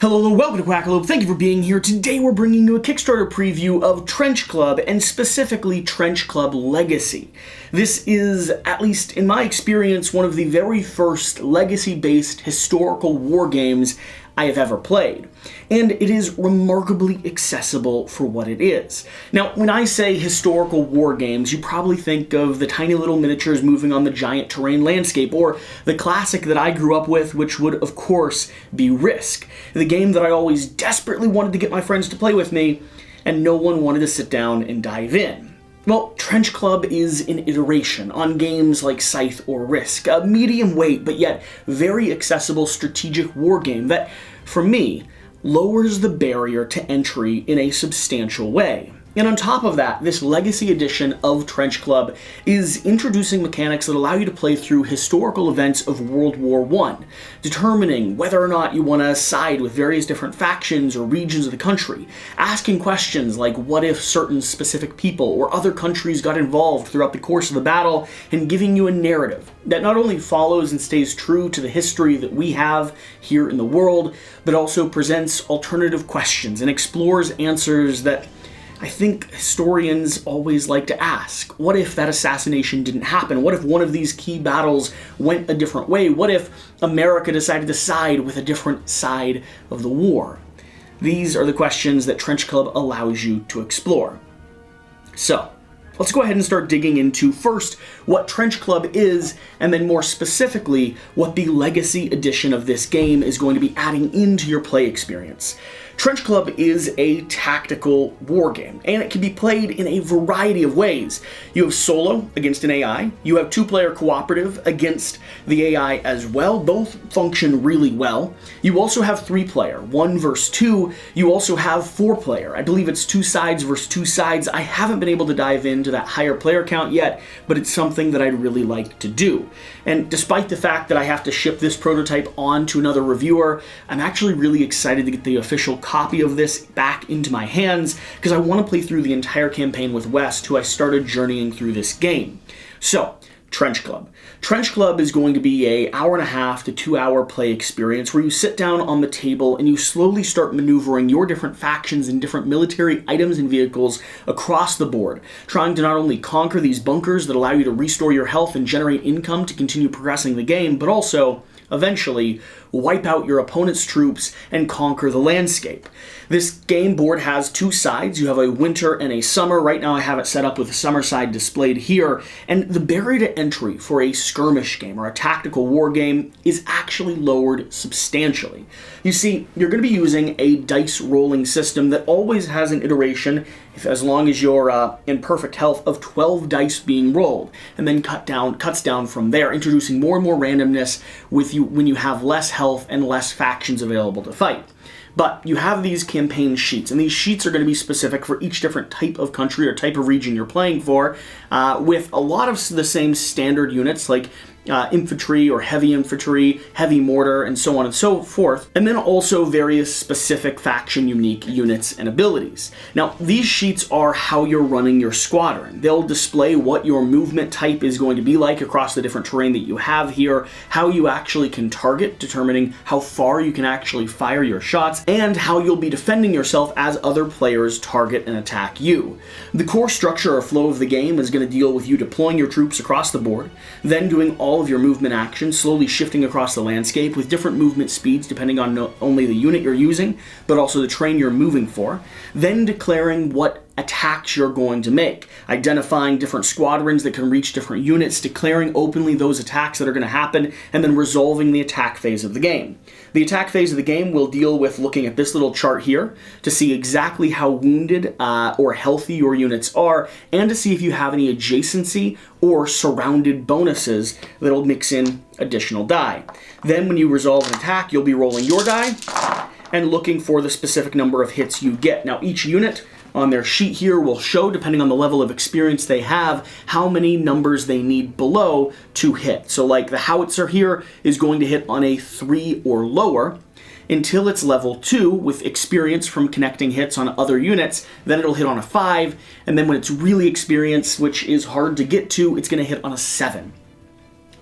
Hello, welcome to Quackalope. Thank you for being here. Today we're bringing you a Kickstarter preview of Trench Club, and specifically Trench Club Legacy. This is, at least in my experience, one of the very first legacy-based historical war games I have ever played, and it is remarkably accessible for what it is. Now, when I say historical war games, you probably think of the tiny little miniatures moving on the giant terrain landscape, or the classic that I grew up with, which would, of course, be Risk, the game that I always desperately wanted to get my friends to play with me, and no one wanted to sit down and dive in. Well, Trench Club is an iteration on games like Scythe or Risk, a medium weight but yet very accessible strategic war game that, for me, lowers the barrier to entry in a substantial way. And on top of that, this Legacy edition of Trench Club is introducing mechanics that allow you to play through historical events of World War I, determining whether or not you want to side with various different factions or regions of the country, asking questions like what if certain specific people or other countries got involved throughout the course of the battle, and giving you a narrative that not only follows and stays true to the history that we have here in the world, but also presents alternative questions and explores answers that I think historians always like to ask. What if that assassination didn't happen? What if one of these key battles went a different way? What if America decided to side with a different side of the war? These are the questions that Trench Club allows you to explore. So, let's go ahead and start digging into first what Trench Club is, and then more specifically, what the Legacy edition of this game is going to be adding into your play experience. Trench Club is a tactical war game, and it can be played in a variety of ways. You have solo against an AI, you have two-player cooperative against the AI as well. Both function really well. You also have three-player, 1 versus 2. You also have four-player. I believe it's 2 sides versus 2 sides. I haven't been able to dive into that higher player count yet, but it's something that I'd really like to do. And despite the fact that I have to ship this prototype on to another reviewer, I'm actually really excited to get the official copy of this back into my hands, because I want to play through the entire campaign with West, who I started journeying through this game. So, Trench Club. Trench Club is going to be a 1.5 to 2 hour play experience where you sit down on the table and you slowly start maneuvering your different factions and different military items and vehicles across the board, trying to not only conquer these bunkers that allow you to restore your health and generate income to continue progressing the game, but also eventually wipe out your opponent's troops and conquer the landscape. This game board has 2 sides. You have a winter and a summer. Right now I have it set up with the summer side displayed here, and the barrier to entry for a skirmish game or a tactical war game is actually lowered substantially. You see, you're going to be using a dice rolling system that always has an iteration, as long as you're in perfect health, of 12 dice being rolled, and then cuts down from there, introducing more and more randomness with you when you have less health and less factions available to fight. But you have these campaign sheets, and these sheets are going to be specific for each different type of country or type of region you're playing for, with a lot of the same standard units like infantry or heavy infantry, heavy mortar, and so on and so forth, and then also various specific faction unique units and abilities. Now, these sheets are how you're running your squadron. They'll display what your movement type is going to be like across the different terrain that you have here, how you actually can target, determining how far you can actually fire your shots, and how you'll be defending yourself as other players target and attack you. The core structure or flow of the game is going to deal with you deploying your troops across the board, then doing all of your movement actions, slowly shifting across the landscape with different movement speeds depending on not only the unit you're using, but also the terrain you're moving for, then declaring what attacks you're going to make, identifying different squadrons that can reach different units, declaring openly those attacks that are going to happen, and then resolving the attack phase of the game. The attack phase of the game will deal with looking at this little chart here to see exactly how wounded or healthy your units are, and to see if you have any adjacency or surrounded bonuses that'll mix in additional die. Then when you resolve an attack, you'll be rolling your die and looking for the specific number of hits you get. Now, each unit on their sheet here will show, depending on the level of experience they have, how many numbers they need below to hit. So like the howitzer here is going to hit on a 3 or lower until it's level 2 with experience from connecting hits on other units. Then it'll hit on a 5, and then when it's really experienced, which is hard to get to, it's going to hit on a 7.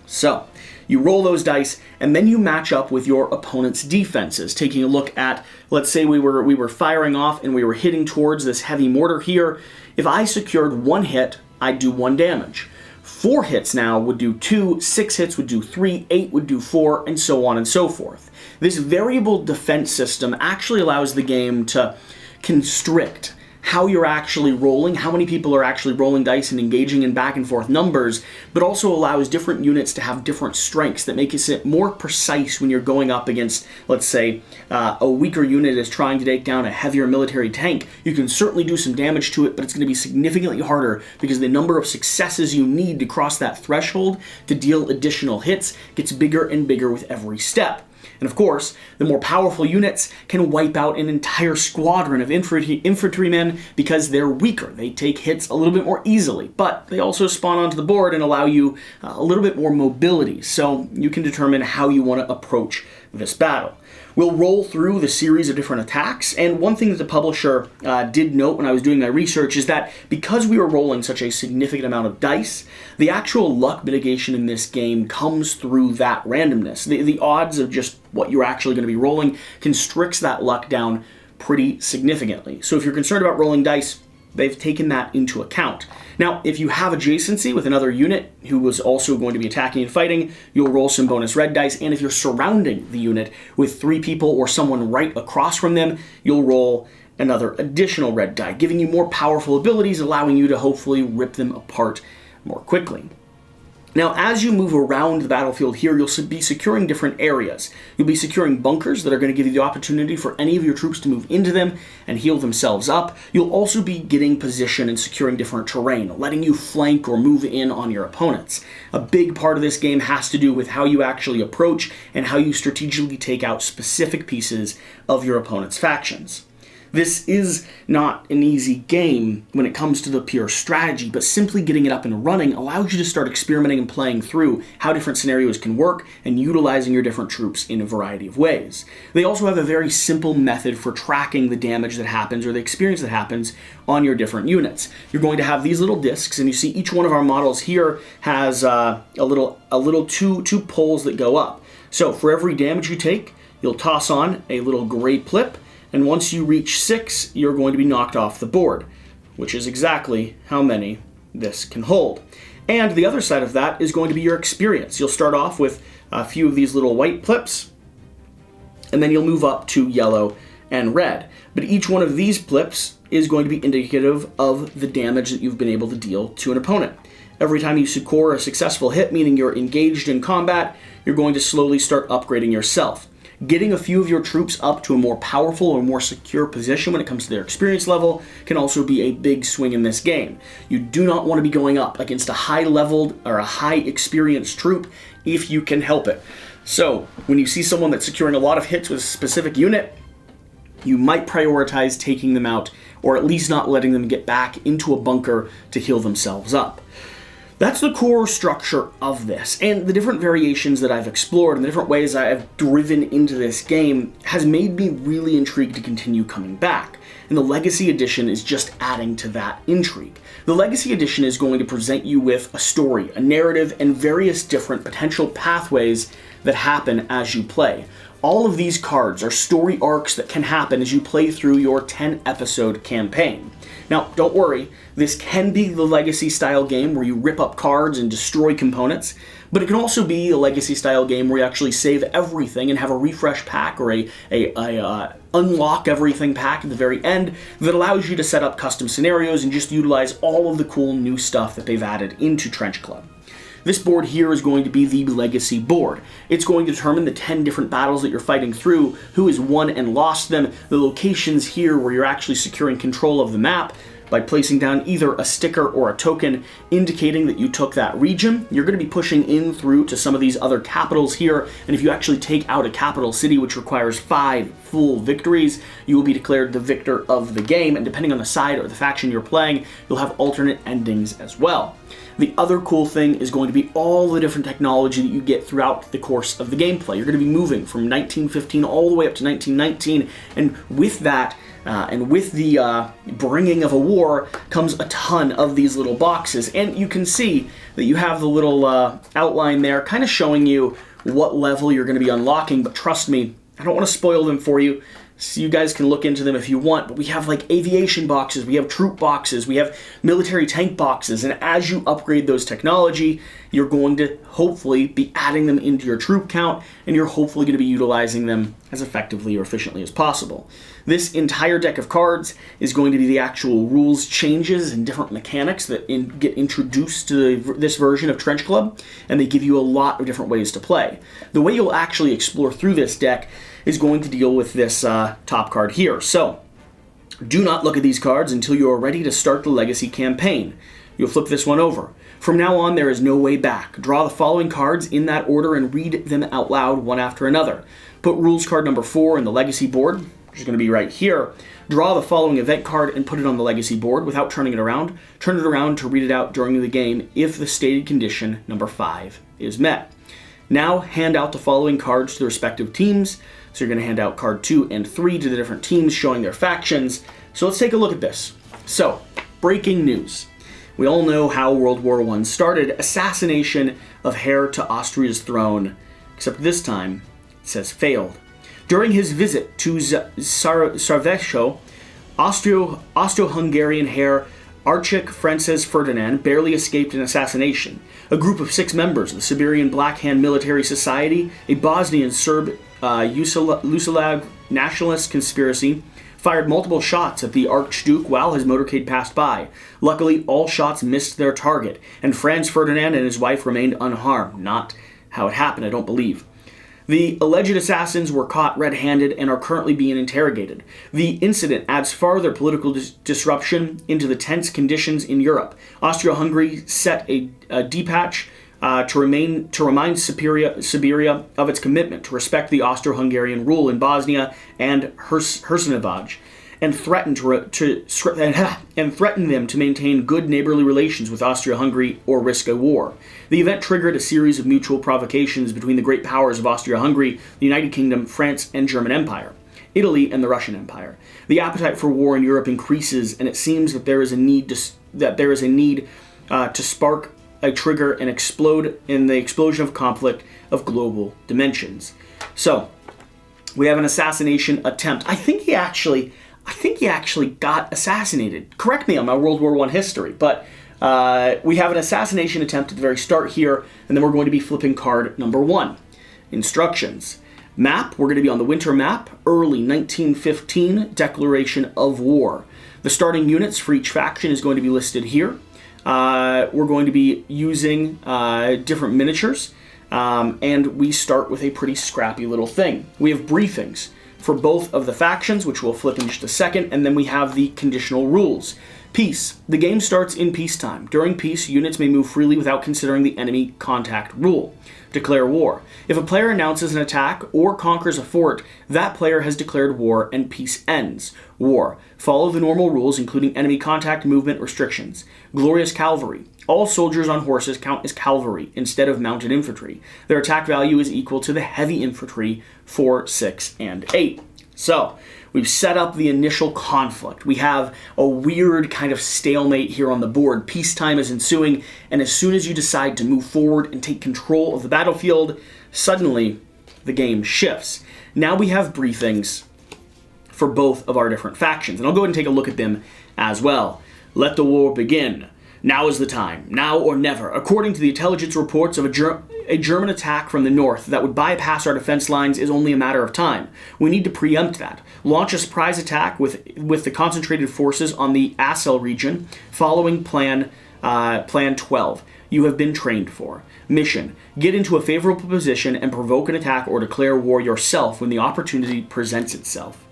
So You roll those dice, and then you match up with your opponent's defenses, taking a look at, let's say we were firing off and we were hitting towards this heavy mortar here. If I secured 1 hit, I'd do 1 damage. 4 hits now would do 2, 6 hits would do 3, 8 would do 4, and so on and so forth. This variable defense system actually allows the game to constrict how you're actually rolling, how many people are actually rolling dice and engaging in back and forth numbers, but also allows different units to have different strengths that make it more precise when you're going up against, let's say, a weaker unit is trying to take down a heavier military tank. You can certainly do some damage to it, but it's going to be significantly harder because the number of successes you need to cross that threshold to deal additional hits gets bigger and bigger with every step. And of course, the more powerful units can wipe out an entire squadron of infantrymen because they're weaker. They take hits a little bit more easily, but they also spawn onto the board and allow you a little bit more mobility, so you can determine how you want to approach this battle. We'll roll through the series of different attacks, and one thing that the publisher did note when I was doing my research is that because we were rolling such a significant amount of dice, the actual luck mitigation in this game comes through that randomness. The odds of just what you're actually going to be rolling constricts that luck down pretty significantly. So if you're concerned about rolling dice, they've taken that into account. Now, if you have adjacency with another unit who was also going to be attacking and fighting, you'll roll some bonus red dice, and if you're surrounding the unit with 3 people or someone right across from them, you'll roll another additional red die, giving you more powerful abilities, allowing you to hopefully rip them apart more quickly. Now, as you move around the battlefield here, you'll be securing different areas. You'll be securing bunkers that are going to give you the opportunity for any of your troops to move into them and heal themselves up. You'll also be getting position and securing different terrain, letting you flank or move in on your opponents. A big part of this game has to do with how you actually approach and how you strategically take out specific pieces of your opponent's factions. This is not an easy game when it comes to the pure strategy, but simply getting it up and running allows you to start experimenting and playing through how different scenarios can work and utilizing your different troops in a variety of ways. They also have a very simple method for tracking the damage that happens or the experience that happens on your different units. You're going to have these little discs, and you see each one of our models here has a little two poles that go up. So for every damage you take, you'll toss on a little gray plip, and once you reach 6, you're going to be knocked off the board, which is exactly how many this can hold. And the other side of that is going to be your experience. You'll start off with a few of these little white plips, and then you'll move up to yellow and red. But each one of these plips is going to be indicative of the damage that you've been able to deal to an opponent. Every time you score a successful hit, meaning you're engaged in combat, you're going to slowly start upgrading yourself. Getting a few of your troops up to a more powerful or more secure position when it comes to their experience level can also be a big swing in this game. You do not want to be going up against a high-leveled or a high-experienced troop if you can help it. So, when you see someone that's securing a lot of hits with a specific unit, you might prioritize taking them out, or at least not letting them get back into a bunker to heal themselves up. That's the core structure of this, and the different variations that I've explored and the different ways I've driven into this game has made me really intrigued to continue coming back, and the Legacy Edition is just adding to that intrigue. The Legacy Edition is going to present you with a story, a narrative, and various different potential pathways that happen as you play. All of these cards are story arcs that can happen as you play through your 10-episode campaign. Now, don't worry, this can be the Legacy-style game where you rip up cards and destroy components, but it can also be a Legacy-style game where you actually save everything and have a refresh pack or a unlock everything pack at the very end that allows you to set up custom scenarios and just utilize all of the cool new stuff that they've added into Trench Club. This board here is going to be the Legacy board. It's going to determine the 10 different battles that you're fighting through, who has won and lost them, the locations here where you're actually securing control of the map by placing down either a sticker or a token indicating that you took that region. You're going to be pushing in through to some of these other capitals here, and if you actually take out a capital city, which requires 5 full victories, you will be declared the victor of the game, and depending on the side or the faction you're playing, you'll have alternate endings as well. The other cool thing is going to be all the different technology that you get throughout the course of the gameplay. You're going to be moving from 1915 all the way up to 1919, and with that, and with the bringing of a war, War comes a ton of these little boxes, and you can see that you have the little outline there kind of showing you what level you're going to be unlocking, but trust me, I don't want to spoil them for you, so you guys can look into them if you want, but we have like aviation boxes, we have troop boxes, we have military tank boxes, and as you upgrade those technology, you're going to hopefully be adding them into your troop count, and you're hopefully going to be utilizing them as effectively or efficiently as possible. This entire deck of cards is going to be the actual rules changes and different mechanics that get introduced to this version of Trench Club, and they give you a lot of different ways to play. The way you'll actually explore through this deck is going to deal with this top card here. So, do not look at these cards until you are ready to start the Legacy campaign. You'll flip this one over. From now on, there is no way back. Draw the following cards in that order and read them out loud one after another. Put rules card number 4 in the Legacy board, which is going to be right here. Draw the following event card and put it on the Legacy board without turning it around. Turn it around to read it out during the game if the stated condition number 5 is met. Now hand out the following cards to the respective teams. So you're going to hand out card 2 and 3 to the different teams showing their factions. So let's take a look at this. So, breaking news. We all know how World War I started. Assassination of heir to Austria's throne. Except this time, it says failed. During his visit to Sarajevo, Austro-Hungarian heir Archduke Francis Ferdinand barely escaped an assassination. A group of 6 members of the Siberian Black Hand Military Society, a Bosnian Serb Yugoslav nationalist conspiracy, fired multiple shots at the Archduke while his motorcade passed by. Luckily, all shots missed their target, and Franz Ferdinand and his wife remained unharmed. Not how it happened, I don't believe. The alleged assassins were caught red-handed and are currently being interrogated. The incident adds further political disruption into the tense conditions in Europe. Austria-Hungary set a depatch to remind Siberia of its commitment to respect the Austro-Hungarian rule in Bosnia and Herzegovina, and threaten them to maintain good neighborly relations with Austria-Hungary or risk a war. The event triggered a series of mutual provocations between the great powers of Austria-Hungary, the United Kingdom, France, and German Empire, Italy, and the Russian Empire. The appetite for war in Europe increases, and it seems that there is a need to spark a trigger and explode in the explosion of conflict of global dimensions. So, we have an assassination attempt. I think he actually got assassinated. Correct me on my World War I history, but we have an assassination attempt at the very start here, and then we're going to be flipping card number 1. Instructions. Map, we're going to be on the winter map, early 1915, declaration of war. The starting units for each faction is going to be listed here. We're going to be using different miniatures, and we start with a pretty scrappy little thing. We have briefings for both of the factions, which we'll flip in just a second, and then we have the conditional rules. Peace. The game starts in peacetime. During peace, units may move freely without considering the enemy contact rule. Declare war. If a player announces an attack or conquers a fort, that player has declared war and peace ends. War. Follow the normal rules, including enemy contact movement restrictions. Glorious cavalry. All soldiers on horses count as cavalry instead of mounted infantry. Their attack value is equal to the heavy infantry 4, 6, and 8. So, we've set up the initial conflict. We have a weird kind of stalemate here on the board. Peacetime is ensuing, and as soon as you decide to move forward and take control of the battlefield, suddenly the game shifts. Now we have briefings for both of our different factions, and I'll go ahead and take a look at them as well. Let the war begin. Now is the time. Now or never. According to the intelligence reports of a German attack from the north that would bypass our defense lines is only a matter of time. We need to preempt that. Launch a surprise attack with the concentrated forces on the Assel region, following Plan 12. You have been trained for. Mission. Get into a favorable position and provoke an attack or declare war yourself when the opportunity presents itself.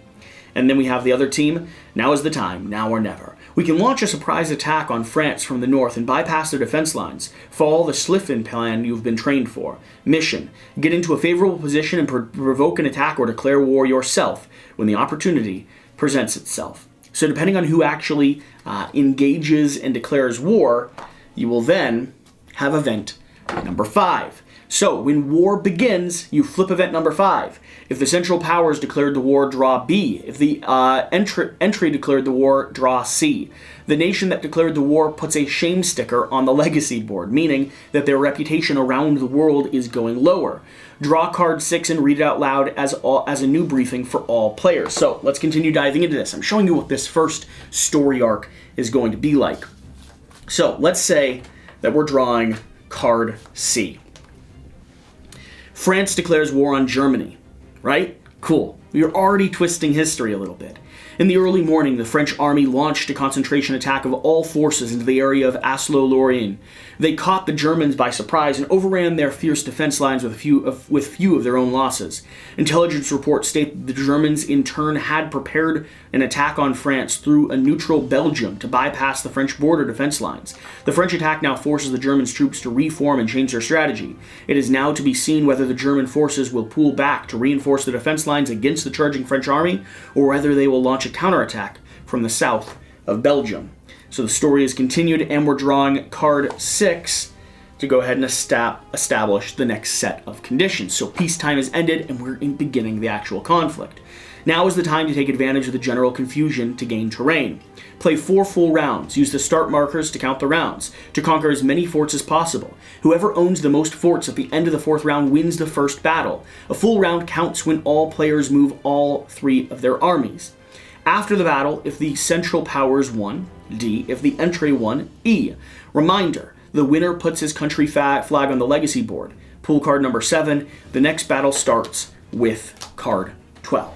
And then we have the other team. Now is the time, now or never. We can launch a surprise attack on France from the north and bypass their defense lines. Follow the Schliffen plan you've been trained for. Mission. Get into a favorable position and provoke an attack or declare war yourself when the opportunity presents itself. So depending on who actually engages and declares war, you will then have event number 5. So, when war begins, you flip event number 5. If the Central Powers declared the war, draw B. If the entry declared the war, draw C. The nation that declared the war puts a shame sticker on the legacy board, meaning that their reputation around the world is going lower. Draw card 6 and read it out loud as a new briefing for all players. So, let's continue diving into this. I'm showing you what this first story arc is going to be like. So, let's say that we're drawing card C. France declares war on Germany, right? Cool. You're already twisting history a little bit. In the early morning, the French army launched a concentration attack of all forces into the area of Aslo-Lorraine. They caught the Germans by surprise and overran their fierce defense lines with few of their own losses. Intelligence reports state that the Germans in turn had prepared an attack on France through a neutral Belgium to bypass the French border defense lines. The French attack now forces the German troops to reform and change their strategy. It is now to be seen whether the German forces will pull back to reinforce the defense lines against the charging French army, or whether they will launch a counterattack from the south of Belgium. So the story is continued, and we're drawing card 6 to go ahead and establish the next set of conditions. So peacetime has ended, and we're beginning the actual conflict. Now is the time to take advantage of the general confusion to gain terrain. Play 4 full rounds. Use the start markers to count the rounds, to conquer as many forts as possible. Whoever owns the most forts at the end of the 4th round wins the first battle. A full round counts when all players move all 3 of their armies. After the battle, if the Central Powers won, D. If the entry won, E. Reminder, the winner puts his country flag on the legacy board. Pool card number 7. The next battle starts with card 12.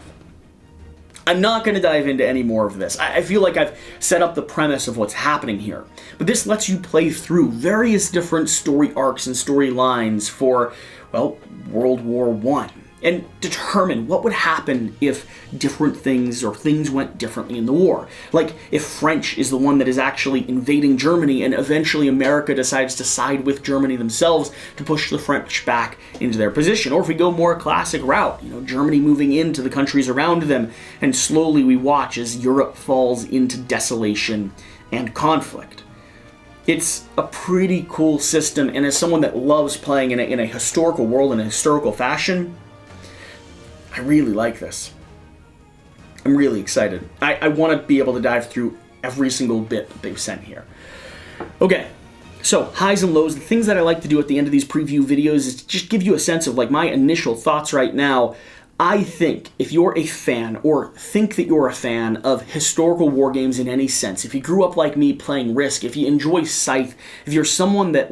I'm not going to dive into any more of this. I feel like I've set up the premise of what's happening here. But this lets you play through various different story arcs and storylines for, well, World War I. And determine what would happen if different things or things went differently in the war. Like if French is the one that is actually invading Germany and eventually America decides to side with Germany themselves to push the French back into their position. Or if we go more classic route, Germany moving into the countries around them, and slowly we watch as Europe falls into desolation and conflict. It's a pretty cool system, and as someone that loves playing in a historical world, in a historical fashion, I really like this. I'm really excited. I want to be able to dive through every single bit that they've sent here. Okay, so highs and lows. The things that I like to do at the end of these preview videos is just give you a sense of like my initial thoughts right now. I think if you're a fan, or think that you're a fan of historical war games in any sense, if you grew up like me playing Risk, if you enjoy Scythe, if you're someone that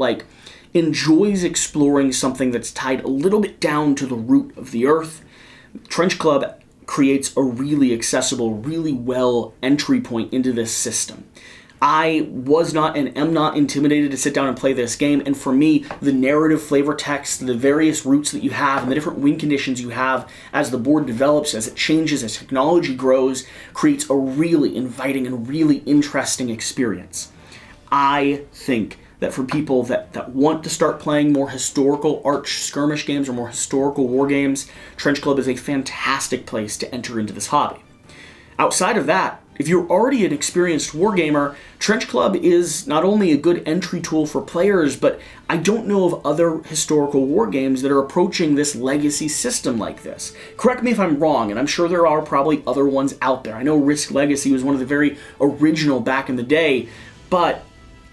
enjoys exploring something that's tied a little bit down to the root of the earth, Trench Club creates a really accessible, really well entry point into this system. I was not and am not intimidated to sit down and play this game, and for me, the narrative flavor text, the various routes that you have, and the different win conditions you have as the board develops, as it changes, as technology grows, creates a really inviting and really interesting experience. I think that for people that want to start playing more historical arch skirmish games or more historical war games, Trench Club is a fantastic place to enter into this hobby. Outside of that, if you're already an experienced wargamer, Trench Club is not only a good entry tool for players, but I don't know of other historical war games that are approaching this legacy system like this. Correct me if I'm wrong, and I'm sure there are probably other ones out there. I know Risk Legacy was one of the very original back in the day, but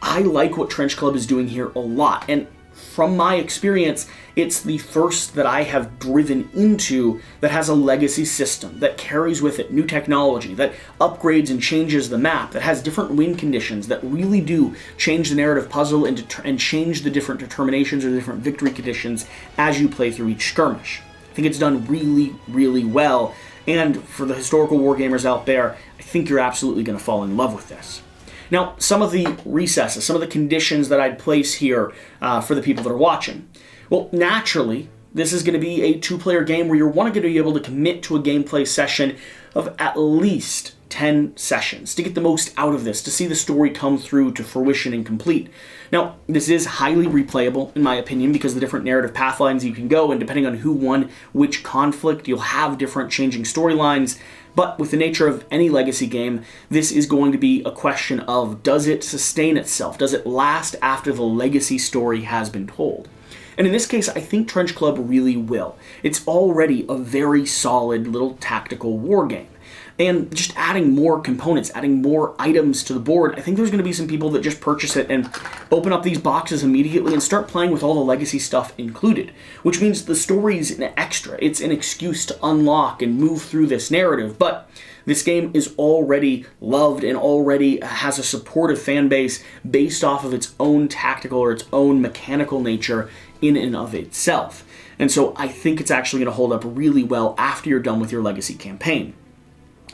I like what Trench Club is doing here a lot, and from my experience, it's the first that I have driven into that has a legacy system, that carries with it new technology, that upgrades and changes the map, that has different win conditions, that really do change the narrative puzzle and change the different determinations or the different victory conditions as you play through each skirmish. I think it's done really, really well, and for the historical wargamers out there, I think you're absolutely going to fall in love with this. Now, some of the recesses, some of the conditions that I'd place here for the people that are watching. Well, naturally, this is going to be a 2-player game where you're going to be able to commit to a gameplay session of at least 10 sessions to get the most out of this, to see the story come through to fruition and complete. Now, this is highly replayable, in my opinion, because of the different narrative pathlines you can go, and depending on who won which conflict, you'll have different changing storylines. But with the nature of any legacy game, this is going to be a question of, does it sustain itself? Does it last after the legacy story has been told? And in this case, I think Trench Club really will. It's already a very solid little tactical war game. And just adding more components, adding more items to the board, I think there's going to be some people that just purchase it and open up these boxes immediately and start playing with all the legacy stuff included. Which means the story's an extra. It's an excuse to unlock and move through this narrative. But this game is already loved and already has a supportive fan base based off of its own tactical or its own mechanical nature in and of itself. And so I think it's actually going to hold up really well after you're done with your legacy campaign.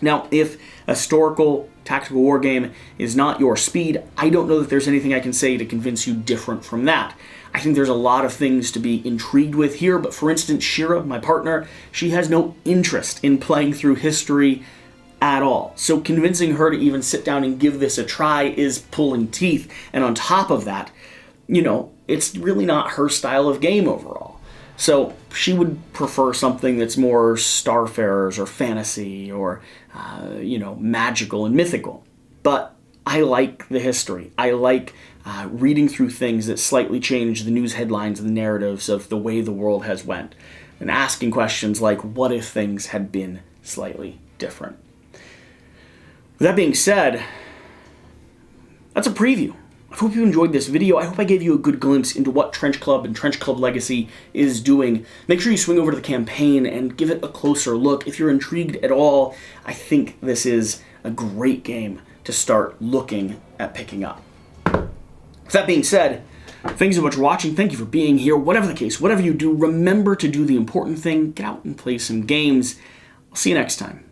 Now, if a historical tactical war game is not your speed, I don't know that there's anything I can say to convince you different from that. I think there's a lot of things to be intrigued with here, but for instance, Shira, my partner, she has no interest in playing through history at all. So convincing her to even sit down and give this a try is pulling teeth. And on top of that, it's really not her style of game overall. So she would prefer something that's more Starfarers or fantasy or, magical and mythical. But I like the history. I like reading through things that slightly change the news headlines and the narratives of the way the world has went. And asking questions like, what if things had been slightly different? With that being said, that's a preview. I hope you enjoyed this video. I hope I gave you a good glimpse into what Trench Club and Trench Club Legacy is doing. Make sure you swing over to the campaign and give it a closer look. If you're intrigued at all, I think this is a great game to start looking at picking up. With that being said, thanks so much for watching. Thank you for being here. Whatever the case, whatever you do, remember to do the important thing. Get out and play some games. I'll see you next time.